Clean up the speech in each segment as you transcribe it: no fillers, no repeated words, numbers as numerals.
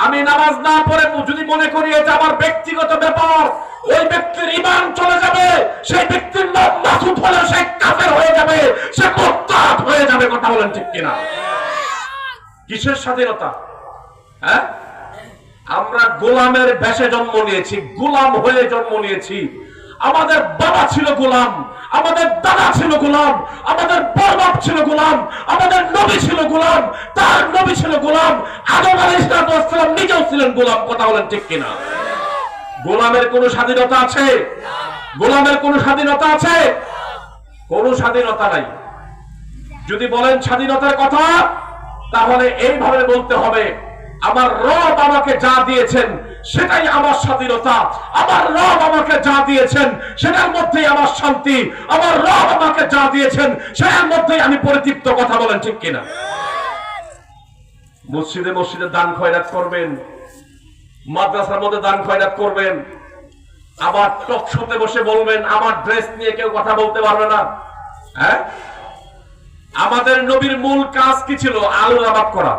আমি নামাজ না পড়ে যদি মনে করি এটা আমার ব্যক্তিগত ব্যাপার, ওই ব্যক্তির ঈমান চলে যাবে, সেই ব্যক্তির নাম মাসুদ হলে সে কাফের হয়ে যাবে, সে মুরতাদ হয়ে যাবে। কথা বলেন ঠিক কিনা? কিসের স্বাধীনতা? হ্যাঁ, আমরা গোলামের বেশে জন্ম নিয়েছি, গোলাম হয়ে জন্ম নিয়েছি। আমাদের বাবা ছিল গোলাম, আমাদের দাদা ছিল গোলাম, আমাদের বড়বাপ ছিল গোলাম, আমাদের নবী ছিল গোলাম, তার নবী ছিল গোলাম, আদম আলাইহিস সালাম নিজেও ছিলেন গোলাম। কথা বলেন ঠিক কিনা? গোলামের কোন স্বাধীনতা আছে? গোলামের কোন স্বাধীনতা আছে? কোন স্বাধীনতা নাই। যদি বলেন স্বাধীনতার কথা, তাহলে এইভাবে বলতে হবে, আমার রব আমাকে যা দিয়েছেন সেটাই আমার স্বাধীনতা, আমার রব আমাকে যা দিয়েছেন সেটার মধ্যেই আমার শান্তি, আমার রব আমাকে যা দিয়েছেন সেটার মধ্যেই আমি পরিতৃপ্ত। কথা বলেন ঠিক কিনা? মসজিদে মসজিদে দান খয়রাত করবেন, মাদ্রাসার মধ্যে দান খয়রাত করবেন, আবার টক শোতে বসে বলবেন আমার ড্রেস নিয়ে কেউ কথা বলতে পারবে না। হ্যাঁ, আমাদের নবীর মূল কাজ কি ছিল? আলুর আবাদ করা,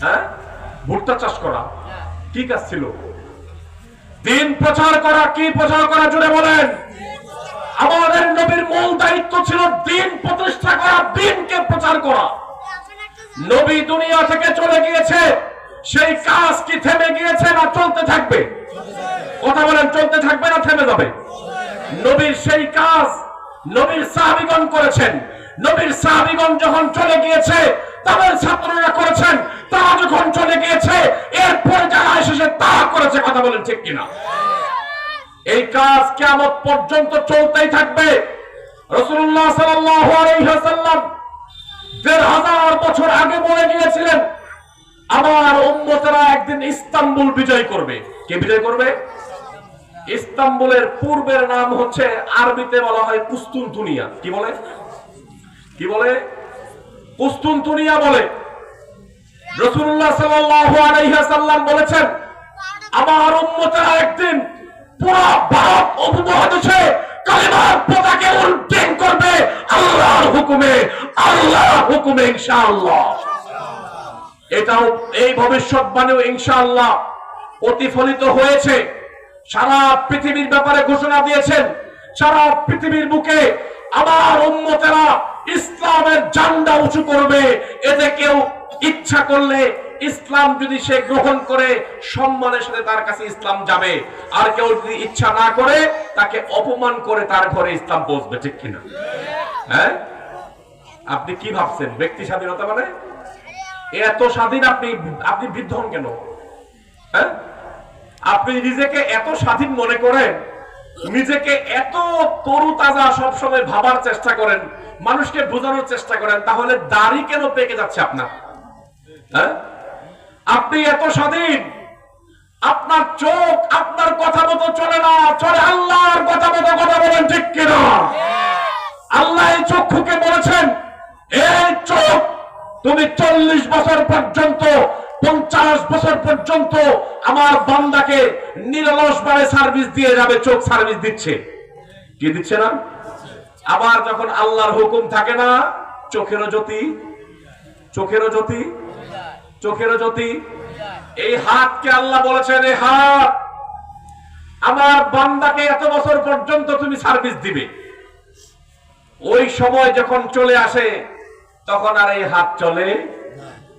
হ্যাঁ, ভুট্টা চাষ করা। কি কাজ ছিল? দিন প্রচার করা। কি প্রচার করা? জুড়ে বলেন। আমাদের নবীর মূল দায়িত্ব ছিল দিন প্রতিষ্ঠা করা, দিনকে প্রচার করা। নবী দুনিয়া থেকে চলে গিয়েছে, সেই কাজ কি থেমে গিয়েছে না চলতে থাকবে? কথা বলেন, চলতে থাকবে না থেমে যাবে? নবীর সেই কাজ নবীর সাহাবীগণ করেছেন। নবীর সাহাবীগণ যখন চলে গিয়েছে, তাদের ছাত্ররা করেছেন, তারা যখন চলে গিয়েছে এরপরে যারা এসেছে তারা করেছে। কথা বলেন ঠিক কিনা? এই কাজ কিয়ামত পর্যন্ত চলতেই থাকবে। রাসূলুল্লাহ সাল্লাল্লাহু আলাইহি ওয়াসাল্লাম ১৫০০ বছর আগে বলে গিয়েছিলেন, আমার উম্মতেরা একদিন ইস্তাম্বুল বিজয় করবে। কে বিজয় করবে? ইস্তাম্বুলের পূর্বের নাম হচ্ছে, আরবিতে বলা হয় কুস্তুনতুনিয়া। কি বলে? কি বলে? কুস্তুনতুনিয়া বলে। রাসূলুল্লাহ সাল্লাল্লাহু আলাইহি ওয়াসাল্লাম বলেছেন, আমার উম্মতেরা একদিন পুরো ভারত উপমহাদেশে কালিমার পতাকা উত্তোলন করবে আল্লাহর হুকুমে, আল্লাহর হুকুমে ইনশাআল্লাহ। এটাও এই ভবিষ্যৎবাণীও ইনশাআল্লাহ প্রতিফলিত হয়েছে। সারা পৃথিবীর ব্যাপারে ঘোষণা দিয়েছেন, সারা পৃথিবীর বুকে আমার উম্মতেরা ইসলামের ঝান্ডা উঁচু করবে। এতে কেউ ইচ্ছা করলে ইসলাম যদি সে গ্রহণ করে সম্মানের সাথে তার কাছে ইসলাম যাবে, আর কেউ যদি ইচ্ছা না করে তাকে অপমান করে তার ঘরে ইসলাম পৌঁছবে। ঠিক কিনা? হ্যাঁ, আপনি কি ভাবছেন ব্যক্তি স্বাধীনতা মানে? এত স্বাধীন আপনি বৃদ্ধ হন কেন? হ্যাঁ, আপনি নিজেকে এত স্বাধীন মনে করেন, নিজেকে এত তরুতাজা সবসময় ভাবার চেষ্টা করেন, মানুষকে বোঝানোর চেষ্টা করেন, তাহলে দাড়ি কেন পেকে যাচ্ছে আপনার? হ্যাঁ, আপনি এত স্বাধীন, আপনার চোখ আপনার কথা মতো চলে না, চলে আল্লাহর কথা মতো। কথা বলেন ঠিক কিনা? আল্লাহ এই চক্ষুকে বলেছেন, এই চোখ তুমি 40 বছর পর্যন্ত, 50 বছর পর্যন্ত আমার বান্দাকে নিরলসভাবে সার্ভিস দিয়ে যাবে। চোখ সার্ভিস দিচ্ছে, কি দিচ্ছে না? আবার যখন আল্লাহর হুকুম থাকে না, চোখেরও জ্যোতি, চোখেরও জ্যোতি, চোখেরও জ্যোতি। এই হাতকে আল্লাহ বলেছেন, এই হাত আমার বান্দাকে এত বছর পর্যন্ত তুমি সার্ভিস দিবে। ওই সময় যখন চলে আসে তখন আর এই হাত চলে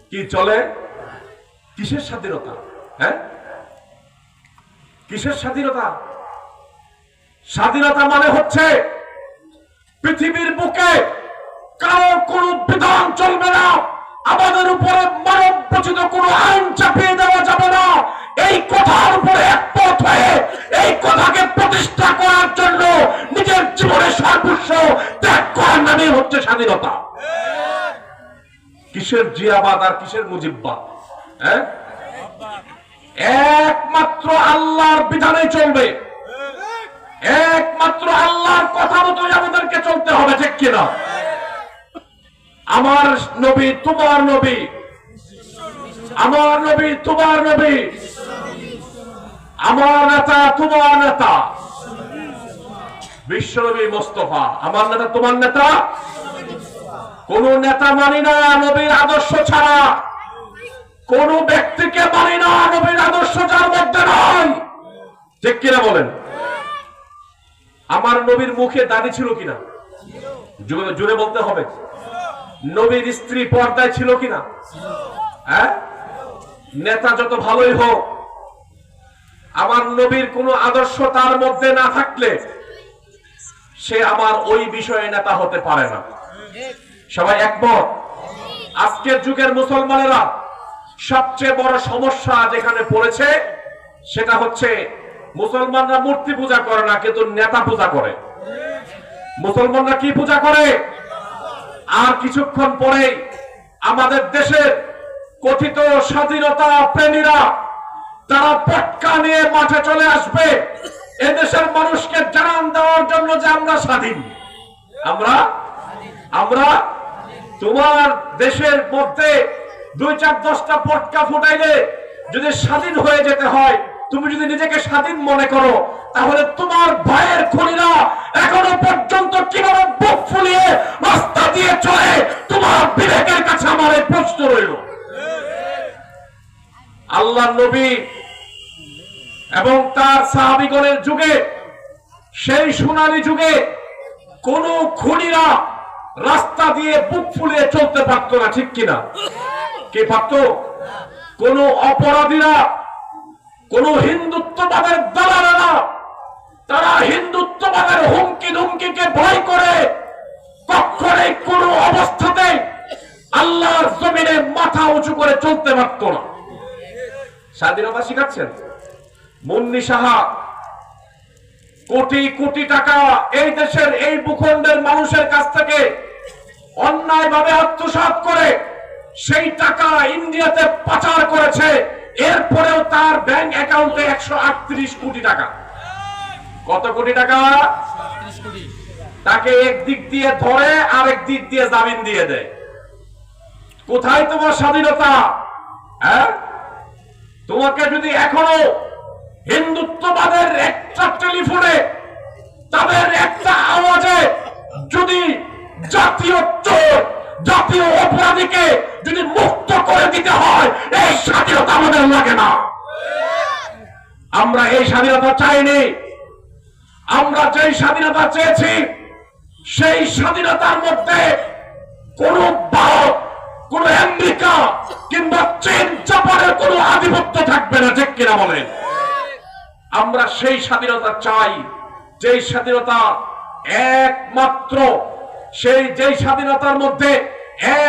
কি? চলে কিসের স্বাধীনতা? হ্যাঁ, কিসের স্বাধীনতা? স্বাধীনতা মানে হচ্ছে পৃথিবীর বুকে কারো কোনো বিধান চলবে না, আমাদের উপরে মানব রচিত কোনো আইন চাপিয়ে দেওয়া যাবে না। এই কথার উপরে একমত হয়ে এই কথাকে প্রতিষ্ঠা করার জন্য নিজের জীবনের সর্বস্ব ত্যাগ করার নামই হচ্ছে স্বাধীনতা। কিসের জিয়াবাদ আর কিসের মুজিববাদ? হ্যাঁ, একমাত্র আল্লাহর বিধানে চলবে, একমাত্র আল্লাহর কথা মতোই আমাদেরকে চলতে হবে। ঠিক কিনা? আমার নবী তোমার নবী, আমার নবী তোমার নবী, আমার নেতা তোমার নেতা, বিশ্বনবী মুস্তাফা আমার নেতা তোমার নেতা। কোন নেতা মানি না নবীর আদর্শ ছাড়া, কোন ব্যক্তিকে মানি না ঠিক কিনা বলেন? আমার নবীর মুখে দাড়ি ছিল কিনা? জোরে বলতে হবে। নবীর স্ত্রী পর্দায় ছিল কিনা? হ্যাঁ, নেতা যত ভালোই হোক, আমার নবীর কোন আদর্শ তার মধ্যে না থাকলে সে আমার ওই বিষয়ে নেতা হতে পারে না। সবাই একমত? আজকের যুগের মুসলমানেরা সবচেয়ে বড় সমস্যা যেখানে পড়েছে সেটা হচ্ছে মুসলমানরা মূর্তি পূজা করে না, কিন্তু নেতা পূজা করে। মুসলমানরা কি পূজা করে? আর কিছুক্ষণ পরে আমাদের দেশের কথিত স্বাধীনতা প্রেমীরা তারা পটকা নিয়ে মাঠে চলে আসবে এদেশের মানুষকে জানান দেওয়ার জন্য যে আমরা স্বাধীন। আমরা তোমার দেশের মধ্যে 2-4-10টা পটকা ফুটাইলে যদি স্বাধীন হয়ে যেতে হয়, তুমি যদি নিজেকে স্বাধীন মনে করো, তাহলে তোমার ভাইয়ের খুনিরা এখনো পর্যন্ত কিভাবে বুক ফুলিয়ে রাস্তা দিয়ে চলে, তোমার বিবেকের কাছে আমার এই প্রশ্ন রইল। আল্লাহ নবী এবং তার সাহাবীগণের যুগে, সেই সোনালী যুগে কোন খুনিরা রাস্তা দিয়ে বুক ফুলিয়ে চলতে পারত না, ঠিক কিনা? কে পারত? কোন অপরাধীরা, কোন হিন্দুত্ববাদের দালালেরা, তারা হিন্দুত্ববাদের হুমকি ধুমকিকে ভয় করে কখনোই কোন অবস্থাতে আল্লাহর জমিনে মাথা উঁচু করে চলতে পারত না। স্বাধীনতা শিখাচ্ছেন মুন্নি সাহা কোটি কোটি টাকা এই দেশের এই ভূখণ্ডের মানুষের কাছ থেকে অন্যায়ভাবে আত্মসাৎ করে সেই টাকা ইন্ডিয়াতে পাচার করেছে। এরপরেও তার ব্যাংক অ্যাকাউন্টে 138 কোটি টাকা। কত কোটি টাকা? তাকে এক দিক দিয়ে ধরে আরেক দিক দিয়ে জামিন দিয়ে দেয়। কোথায় তোমার স্বাধীনতা? হ্যাঁ, তোমাকে যদি এখনো হিন্দুত্ববাদের একটা টেলিফোনে, তাদের একটা আওয়াজে যদি জাতীয় চোর, জাতীয় অপরাধীকে যদি মুক্ত করে দিতে হয়, এই স্বাধীনতা আমাদের লাগে না। আমরা এই স্বাধীনতা চাইনি। আমরা যে স্বাধীনতা চেয়েছি সেই স্বাধীনতার মধ্যে কোন ভারত, কোন আমেরিকা কিংবা চীন, জাপানের কোন আধিপত্য থাকবে না, ঠিক কিনা বলেন? আমরা সেই স্বাধীনতা চাই, যেই স্বাধীনতা একমাত্র, যেই স্বাধীনতার মধ্যে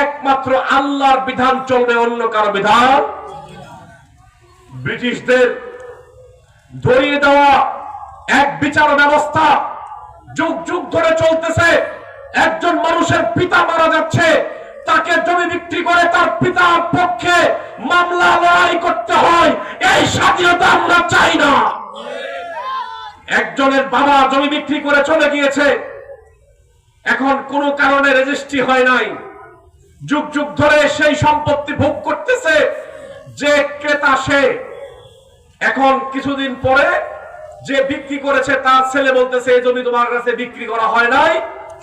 একমাত্র আল্লাহর বিধান চলবে, অন্য কারো বিধান। ব্রিটিশদের ধরিয়ে দেওয়া এক বিচার ব্যবস্থা যুগ যুগ ধরে চলতেছে। একজন মানুষের পিতা মারা যাচ্ছে, তাকে জমি বিক্রি করে তার পিতার পক্ষে মামলা লড়াই করতে হয়। এই স্বাধীনতা আমরা চাই না। একজনের বাবা জমি বিক্রি করে চলে গিয়েছে, এখন কোন কারণে রেজিস্ট্রি হয় নাই, যুগ যুগ ধরে সেই সম্পত্তি ভোগ করতেছে যে ক্রেতা সে। এখন কিছুদিন পরে যে বিক্রি করেছে তার ছেলে বলতেছে এই জমি তোমার কাছে বিক্রি করা হয় নাই,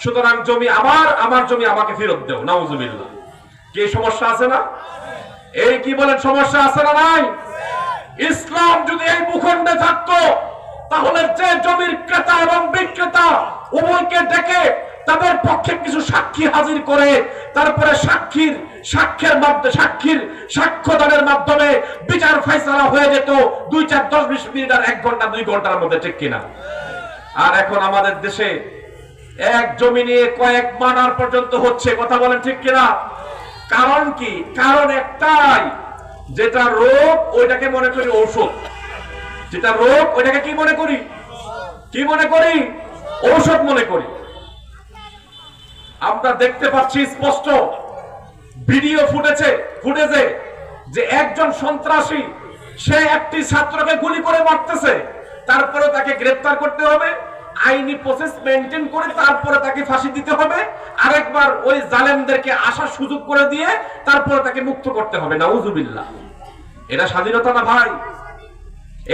সুতরাং জমি আমার জমি আমাকে ফেরত দাও। নাউজুবিল্লাহ। কি সমস্যা আছে না? এই কি বলেন, সমস্যা আছে না নাই? ইসলাম যদি এই ভূখণ্ডে থাকতো তাহলে যে জমির ক্রেতা এবং বিক্রেতা উভয়কে ডেকে তাদের পক্ষে কিছু সাক্ষী হাজির করে তারপরে সাক্ষ্যদানের মাধ্যমে বিচার ফয়সালা হয়ে যেত 2, 4, 10, 20 মিনিট আর 1 ঘন্টা 2 ঘন্টার মধ্যে, ঠিক কিনা? আর এখন আমাদের দেশে এক জমি নিয়ে কয়েক মার্ডার পর্যন্ত হচ্ছে। কথা বলেন ঠিক কিনা? কারণ কি? কারণ একটাই, যেটা রোগ ওইটাকে মনে করি ঔষধ। যেটা রোগ ওইটাকে কি মনে করি? ঔষধ মনে করি। আমরা দেখতে পাচ্ছি স্পষ্ট ভিডিও ফুটেজে যে একজন সন্ত্রাসী সে একটি ছাত্রকে গুলি করে মারতেছে, তারপরে তাকে গ্রেফতার করতে হবে, আইনি প্রসেস মেইনটেইন করে তারপরে তাকে ফাঁসি দিতে হবে, আরেকবার ওই জালেমদেরকে আসার সুযোগ করে দিয়ে তারপরে তাকে মুক্ত করতে হবে। নাউজুবিল্লাহ। এটা স্বাধীনতা না ভাই?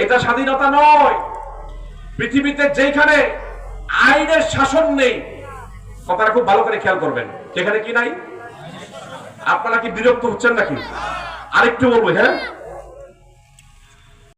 এটা স্বাধীনতা নয়। পৃথিবীতে যেখানে আইনের শাসন নেই, কথাটা খুব ভালো করে খেয়াল করবেন, সেখানে কি নাই? আপনারা কি বিরক্ত হচ্ছেন নাকি? আরেকটু বলবো, হ্যাঁ,